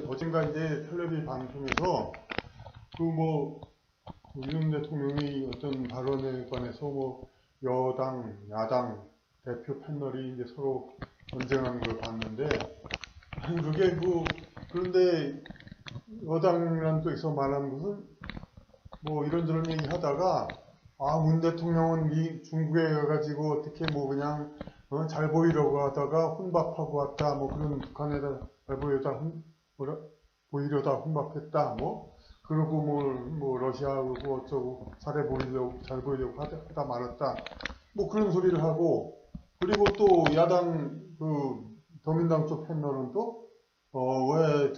어젠가 이제 텔레비 방송에서 윤석열 대통령이 어떤 발언에 관해서 여당, 야당 대표 패널이 이제 서로 언쟁하는 걸 봤는데, 그게 그런데 여당이라는 쪽에서 말하는 것은 이런저런 얘기 하다가, 문 대통령은 중국에 가가지고 어떻게 그냥 잘 보이려고 하다가 혼밥하고 왔다, 그런 북한에다 잘 보이려다 혼밥했다, 그리고 러시아하고 어쩌고 잘 보이려고 하다 말았다, 그런 소리를 하고, 그리고 또 야당 더민당 쪽 패널은 또 왜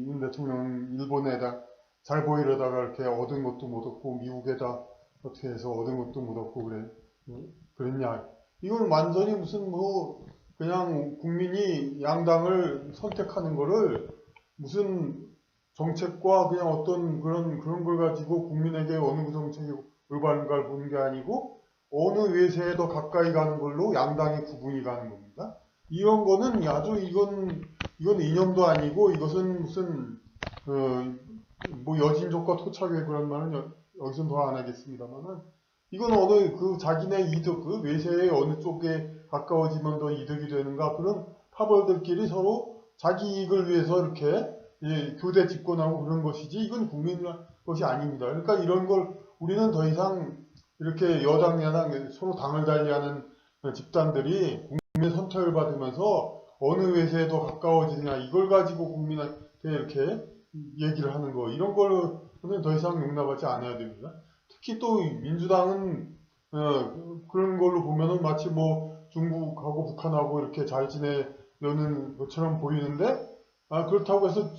윤 대통령 일본에다 잘 보이려다가 이렇게 얻은 것도 못 얻고 미국에다 어떻게 해서 얻은 것도 못 얻고 그랬냐. 이건 완전히 무슨 그냥 국민이 양당을 선택하는 거를 무슨 정책과 그냥 어떤 그런 걸 가지고 국민에게 어느 정책이 올바른가를 보는 게 아니고 어느 외세에 더 가까이 가는 걸로 양당의 구분이 가는 겁니다. 이런 거는 아주 이건 이념도 아니고 이것은 무슨 여진족과 토착의 그런 말은 여기서는 더 안 하겠습니다만은, 이건 자기네 이득, 외세의 어느 쪽에 가까워지면 더 이득이 되는가, 그런 파벌들끼리 서로 자기 이익을 위해서 이렇게 교대 집권하고 그런 것이지, 이건 국민의 것이 아닙니다. 그러니까 이런 걸 우리는 더 이상 이렇게 여당, 야당 서로 당을 달리하는 집단들이 국민의 선택을 받으면서 어느 외세에 더 가까워지느냐, 이걸 가지고 국민한테 이렇게 얘기를 하는 거, 이런 거는 더 이상 용납하지 않아야 됩니다. 특히 또 민주당은 그런 걸로 보면은 마치 중국하고 북한하고 이렇게 잘 지내려는 것처럼 보이는데, 그렇다고 해서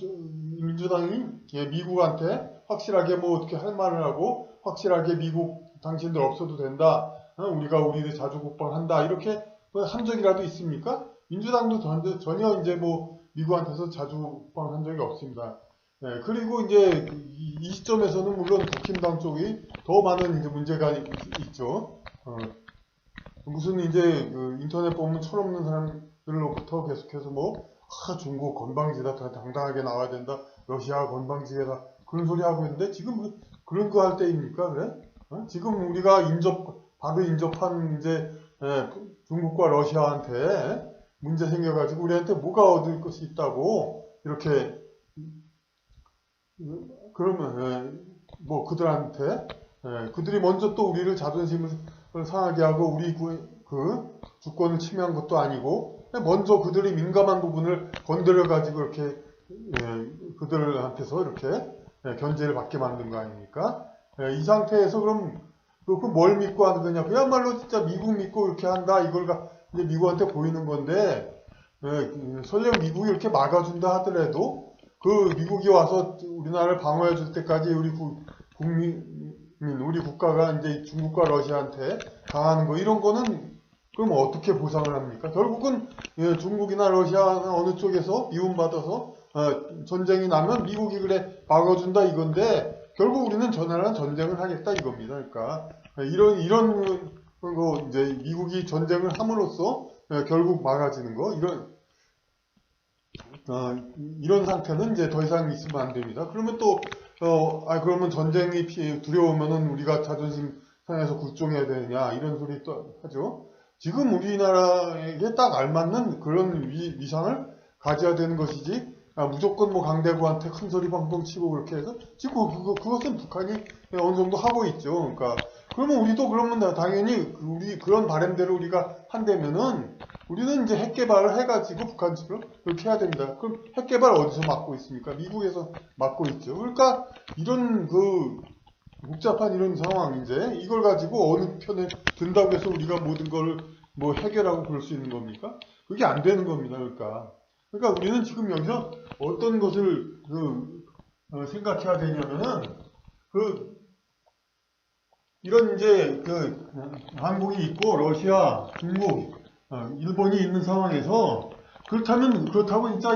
민주당이 미국한테 확실하게 어떻게 할 말을 하고 확실하게 미국 당신들 없어도 된다, 우리들 자주 국방한다, 이렇게 한 적이라도 있습니까? 민주당도 전혀 이제 미국한테서 자주 국방한 적이 없습니다. 그리고 이제 이 시점에서는 물론 국힘당 쪽이 더 많은 이제 문제가 있죠. 무슨 이제 인터넷 보면 철없는 사람들로부터 계속해서 중국 건방지다, 당당하게 나와야 된다, 러시아 건방지게다, 그런 소리 하고 있는데, 지금 그런 거 할 때입니까? 그래? 지금 우리가 바로 인접한 이제 중국과 러시아한테 문제 생겨가지고 우리한테 뭐가 얻을 것이 있다고 이렇게 그러면 그들한테 그들이 먼저 또 우리를 자존심을 상하게 하고 우리 주권을 침해한 것도 아니고 먼저 그들이 민감한 부분을 건드려 가지고 이렇게 그들한테서 이렇게 견제를 받게 만든 거 아닙니까? 이 상태에서 그럼 뭘 믿고 하는 거냐? 그야말로 진짜 미국 믿고 이렇게 한다, 이걸 이제 미국한테 보이는 건데, 설령 미국이 이렇게 막아준다 하더라도 미국이 와서 우리나라를 방어해 줄 때까지 우리 우리 국가가 이제 중국과 러시아한테 당하는 거, 이런 거는 그럼 어떻게 보상을 합니까? 결국은 중국이나 러시아나 어느 쪽에서 미움받아서 전쟁이 나면 미국이 그래 막아준다 이건데, 결국 우리는 전화랑 전쟁을 하겠다 이겁니다. 그러니까 이런 거 이제 미국이 전쟁을 함으로써 결국 막아지는 거, 이런 상태는 이제 더 이상 있으면 안 됩니다. 그러면 또 그러면 전쟁이 두려우면은 우리가 자존심 상해서 굴종해야 되느냐, 이런 소리 또 하죠. 지금 우리나라에게 딱 알맞는 그런 위상을 가져야 되는 것이지, 무조건 강대국한테 큰 소리 뻥뻥 치고 그렇게 해서 지금 그것은 북한이 어느 정도 하고 있죠. 그러니까 그러면 우리도 그러면 당연히 우리 그런 바람대로 우리가 한다면은 우리는 이제 핵 개발을 해가지고 북한처럼 그렇게 해야 됩니다. 그럼 핵 개발 어디서 막고 있습니까? 미국에서 막고 있죠. 그러니까 이런 복잡한 이런 상황인데 이걸 가지고 어느 편에 든다고 해서 우리가 모든 걸 해결하고 그럴 수 있는 겁니까? 그게 안 되는 겁니다. 그러니까 우리는 지금 여기서 어떤 것을 생각해야 되냐면은 이런 이제 한국이 있고 러시아, 중국, 일본이 있는 상황에서 그렇다고 진짜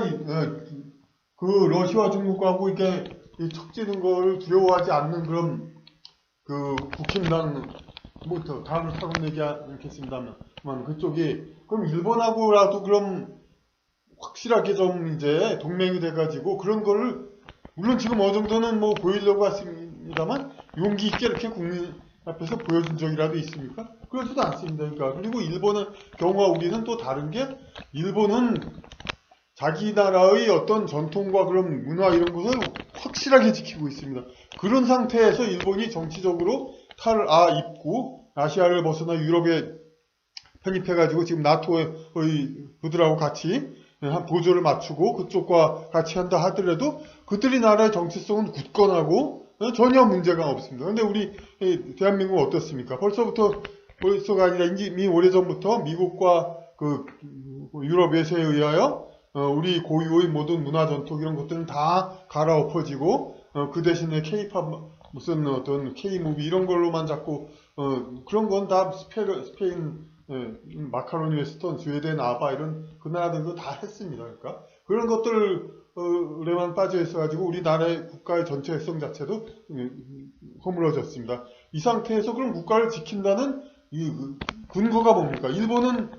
러시아, 중국하고 이렇게 척지는 걸 두려워하지 않는 그런 국힘당 다음을 사건 얘기 않겠습니다만 그쪽이 그럼 일본하고라도 그럼 확실하게 좀 이제 동맹이 돼가지고 그런 거를 물론 지금 어느 정도는 뭐 보이려고 했습니다만 용기 있게 이렇게 국민 앞에서 보여준 적이라도 있습니까? 그렇지도 않습니다. 그러니까 그리고 일본의 경우와 우리는 또 다른 게 일본은 자기 나라의 어떤 전통과 그런 문화 이런 것을 확실하게 지키고 있습니다. 그런 상태에서 일본이 정치적으로 탈을 입고 아시아를 벗어나 유럽에 편입해가지고 지금 나토의 그들하고 같이 보조를 맞추고 그쪽과 같이 한다 하더라도 그들이 나라의 정체성은 굳건하고 전혀 문제가 없습니다. 근데 우리 대한민국은 어떻습니까? 벌써가 아니라 이미 오래전부터 미국과 그 유럽 외세에 의하여 우리 고유의 모든 문화 전통 이런 것들은 다 갈아엎어지고 그 대신에 K-팝 무슨 어떤 K-무비 이런 걸로만 자꾸 그런 건 다 스페인 마카로니 웨스턴, 스웨덴, 아바 이런 그 나라들도 다 했습니다. 그러니까 그런 것들에만 빠져 있어가지고 우리나라의 국가의 전체성 자체도 허물어졌습니다. 이 상태에서 그럼 국가를 지킨다는 이 근거가 뭡니까? 일본은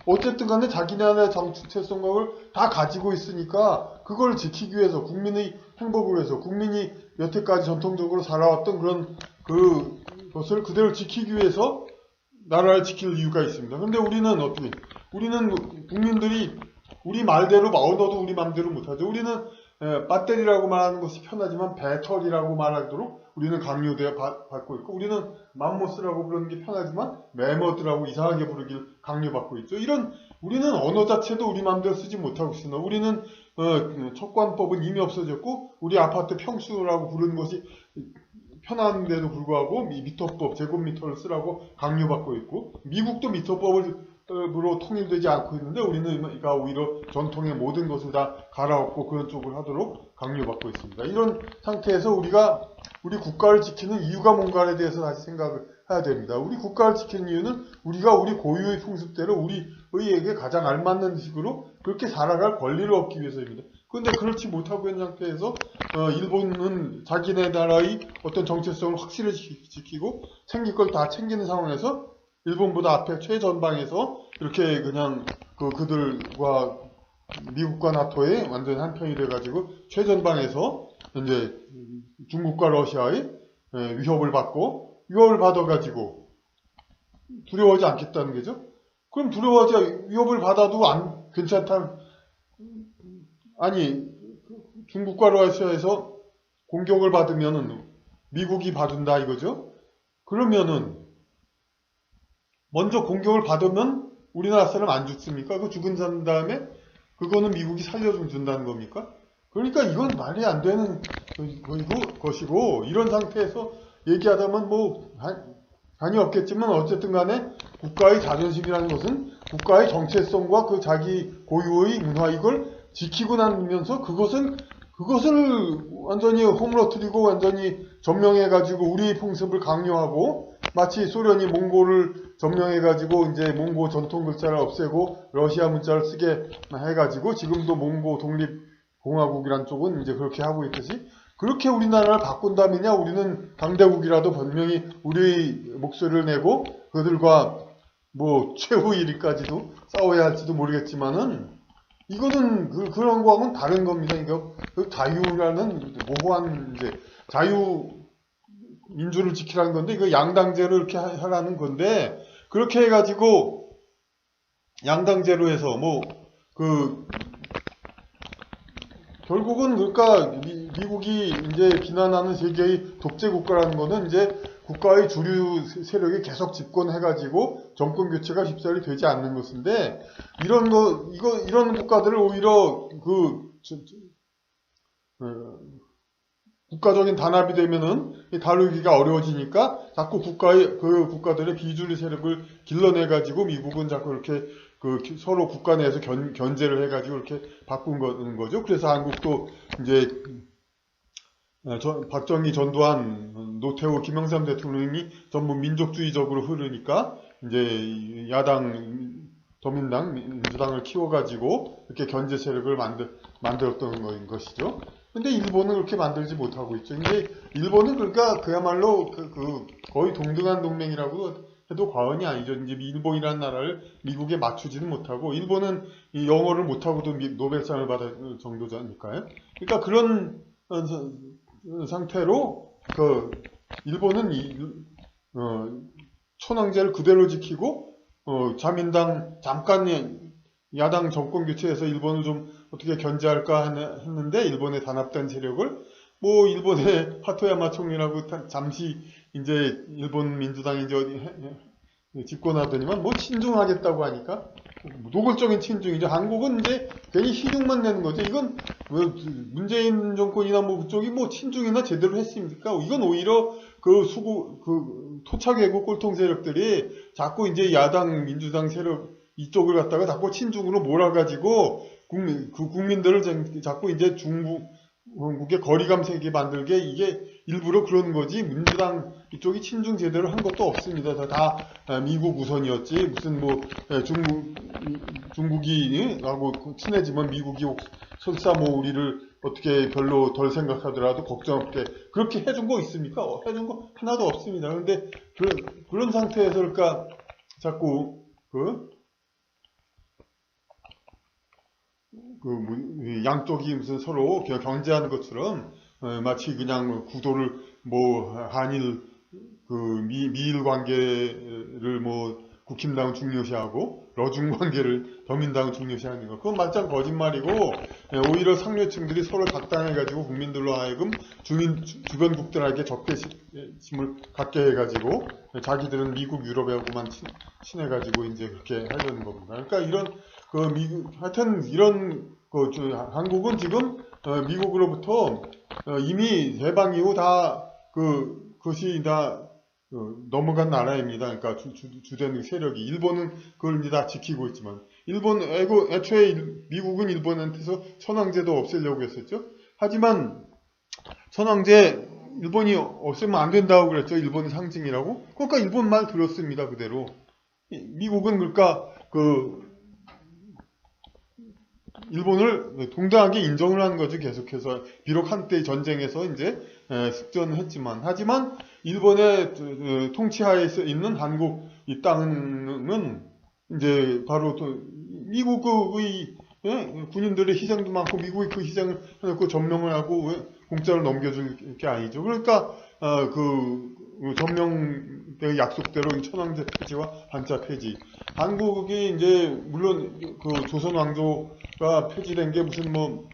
어쨌든 간에 자기네의 정체성을 다 가지고 있으니까 그걸 지키기 위해서 국민의 행복을 위해서 국민이 여태까지 전통적으로 살아왔던 그런 그것을 그대로 지키기 위해서 나라를 지킬 이유가 있습니다. 근데 우리는 어떻게? 우리는 국민들이 우리 말대로 언어도 우리 마음대로 못하죠. 우리는 배터리라고 말하는 것이 편하지만 배터리라고 말하도록 우리는 강요되어 받고 있고 우리는 맘모스라고 부르는 게 편하지만 매머드라고 이상하게 부르길 강요받고 있죠. 우리는 언어 자체도 우리 마음대로 쓰지 못하고 있습니다. 우리는 척관법은 이미 없어졌고 우리 아파트 평수라고 부르는 것이 편한데도 불구하고 미터법, 제곱미터를 쓰라고 강요받고 있고 미국도 미터법으로 통일되지 않고 있는데 우리는 오히려 전통의 모든 것을 다 갈아엎고 그런 쪽을 하도록 강요받고 있습니다. 이런 상태에서 우리가 우리 국가를 지키는 이유가 뭔가에 대해서 다시 생각을 해야 됩니다. 우리 국가를 지키는 이유는 우리가 우리 고유의 풍습대로 우리에게 가장 알맞는 식으로 그렇게 살아갈 권리를 얻기 위해서입니다. 그런데 그렇지 못하고 있는 상태에서 일본은 자기네 나라의 어떤 정체성을 확실히 지키고 챙길 걸 다 챙기는 상황에서 일본보다 앞에 최전방에서 이렇게 그냥 그들과 미국과 나토의 완전 한편이 돼가지고 최전방에서 이제 중국과 러시아의 위협을 받아가지고 두려워하지 않겠다는 거죠. 그럼 위협을 받아도 괜찮다. 아니 중국과 러시아에서 공격을 받으면은 미국이 받은다 이거죠. 그러면은 먼저 공격을 받으면 우리나라 사람 안 죽습니까? 그 죽은 사람 다음에 그거는 미국이 살려준다는 겁니까? 그러니까 이건 말이 안 되는 것이고 이런 상태에서 얘기하다면 뭐 한이 없겠지만 어쨌든 간에 국가의 자존심이라는 것은 국가의 정체성과 그 자기 고유의 문화 이걸 지키고 나면서 그것을 완전히 허물어뜨리고 완전히 점령해가지고 우리의 풍습을 강요하고 마치 소련이 몽골을 점령해가지고 이제 몽고 전통 글자를 없애고 러시아 문자를 쓰게 해가지고 지금도 몽고 독립공화국이란 쪽은 이제 그렇게 하고 있듯이 그렇게 우리나라를 바꾼다면야 우리는 강대국이라도 분명히 우리의 목소리를 내고 그들과 뭐 최후 1위까지도 싸워야 할지도 모르겠지만은 이거는 그런 거하고는 다른 겁니다. 그 자유라는 모호한 이제 민주를 지키라는 건데 이거 양당제로 이렇게 하라는 건데 그렇게 해가지고 양당제로 해서 결국은 그러니까 미국이 이제 비난하는 세계의 독재 국가라는 거는 이제 국가의 주류 세력이 계속 집권해가지고 정권 교체가 쉽사리 되지 않는 것인데 이런 국가들을 오히려 국가적인 단합이 되면은 다루기가 어려워지니까 자꾸 국가들의 비주류 세력을 길러내가지고 미국은 자꾸 이렇게 서로 국가 내에서 견제를 해가지고 이렇게 바꾼 거죠. 그래서 한국도 이제 박정희, 전두환, 노태우, 김영삼 대통령이 전부 민족주의적으로 흐르니까 이제 야당, 더민당, 민주당을 키워가지고 이렇게 견제 세력을 만들었던 것이죠. 근데 일본은 그렇게 만들지 못하고 있죠. 근데 일본은 그러니까 그야말로 거의 동등한 동맹이라고 해도 과언이 아니죠. 이제 일본이라는 나라를 미국에 맞추지는 못하고, 일본은 이 영어를 못하고도 노벨상을 받을 정도잖을까요? 그러니까 그런 상태로 일본은 천황제를 그대로 지키고 자민당 잠깐 야당 정권 교체해서 일본을 좀 어떻게 견제할까 했는데, 일본에 단합된 세력을 뭐 일본의 하토야마 총리라고 잠시 이제 일본 민주당이 이제 집권하더니만 뭐 친중하겠다고 하니까 노골적인 친중이죠. 한국은 이제 괜히 희중만 내는 거죠. 이건 왜 문재인 정권이나 뭐 그쪽이 뭐 친중이나 제대로 했습니까? 이건 오히려 토착 외국 꼴통 세력들이 자꾸 이제 야당 민주당 세력 이쪽을 갖다가 자꾸 친중으로 몰아가지고 국민들을 자꾸 이제 중국의 거리감 세게 만들게, 이게 일부러 그런 거지, 민주당 이쪽이 친중 제대로 한 것도 없습니다. 다 미국 우선이었지, 무슨 뭐 중국이 하고 친해지면 미국이 설사 뭐 우리를 어떻게 별로 덜 생각하더라도 걱정 없게 그렇게 해준 거 있습니까? 해준 거 하나도 없습니다. 그런데 그런 상태에서 그러니까 자꾸 양쪽이 무슨 서로 경제하는 것처럼 마치 그냥 구도를 뭐 한일 미일 관계를 뭐 국힘당은 중요시하고 러중 관계를 더민당은 중요시하는 거, 그건 말짱 거짓말이고, 오히려 상류층들이 서로 작당해가지고 국민들로 하여금 주변국들에게 적대심을 갖게 해가지고 자기들은 미국 유럽하고만 친해가지고 이제 그렇게 하려는 겁니다. 그러니까 이런 하여튼 이런 한국은 지금 미국으로부터 이미 해방 이후 다 그것이 다 넘어간 나라입니다. 그러니까 주된 세력이, 일본은 그걸 이제 다 지키고 있지만, 애초에 미국은 일본한테서 천황제도 없애려고 했었죠. 하지만 천황제 일본이 없애면 안 된다고 그랬죠. 일본의 상징이라고. 그러니까 일본 말 들었습니다. 그대로. 미국은 그러니까 일본을 동등하게 인정을 하는 거죠. 계속해서. 비록 한때 전쟁에서 이제 숙전을 했지만, 하지만 일본의 통치하에 있는 한국 이 땅은 이제 바로 미국의 군인들의 희생도 많고, 미국이 그 희생을 해놓고 점령을 하고 공짜로 넘겨줄 게 아니죠. 그러니까 점령의 약속대로 천황제 폐지와 한자 폐지. 한국이 이제 물론 조선 왕조가 폐지된 게 무슨 뭐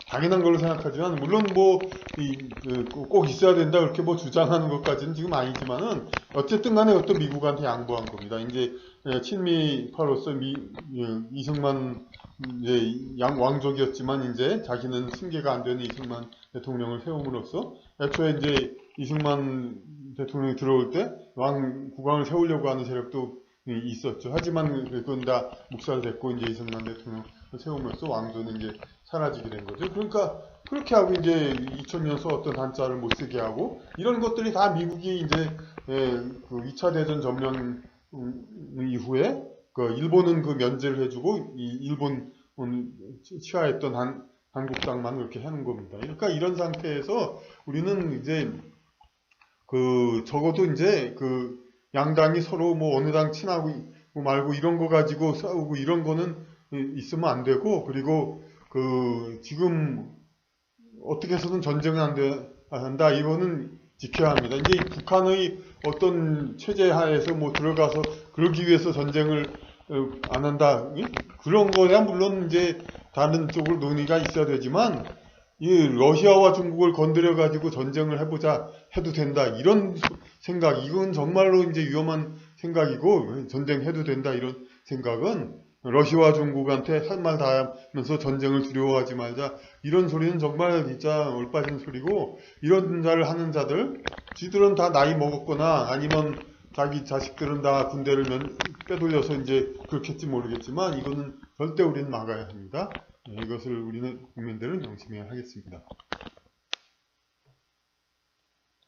당연한 걸로 생각하지만, 물론 뭐 꼭 있어야 된다 그렇게 뭐 주장하는 것까지는 지금 아니지만은, 어쨌든 간에 어떤 미국한테 양보한 겁니다. 이제 친미파로서 이승만 왕족이었지만 이제 자기는 승계가 안 되는 이승만 대통령을 세움으로써, 애초에 이제 이승만 대통령이 들어올 때 국왕을 세우려고 하는 세력도 있었죠. 하지만 그건 다 묵살됐고 이제 이승만 대통령 세움으로써 왕조는 이제 사라지게 된 거죠. 그러니까 그렇게 하고 이제 2000년서 어떤 한자를 못 쓰게 하고, 이런 것들이 다 미국이 이제 2차 대전 점령 이후에 일본은 면제를 해주고 일본 치하했던 한국 땅만 그렇게 하는 겁니다. 그러니까 이런 상태에서 우리는 이제 적어도 이제 양당이 서로 뭐 어느 당 친하고 말고 이런 거 가지고 싸우고 이런 거는 있으면 안 되고, 그리고 지금 어떻게 해서든 전쟁은 안 한다, 이거는 지켜야 합니다. 이제 북한의 어떤 체제 하에서 뭐 들어가서 그러기 위해서 전쟁을 안 한다, 그런 거야 물론 이제 다른 쪽으로 논의가 있어야 되지만, 이 러시아와 중국을 건드려 가지고 전쟁을 해보자, 해도 된다, 이런 생각, 이건 정말로 이제 위험한 생각이고, 전쟁해도 된다 이런 생각은 러시아와 중국한테 할 말 다 하면서 전쟁을 두려워하지 말자, 이런 소리는 정말 진짜 얼빠진 소리고, 이런 자를 하는 자들, 쥐들은 다 나이 먹었거나 아니면 자기 자식들은 다 군대를 빼돌려서 이제 그렇겠지 모르겠지만, 이거는 절대 우리는 막아야 합니다. 이것을 우리는 국민들은 명심해야 하겠습니다.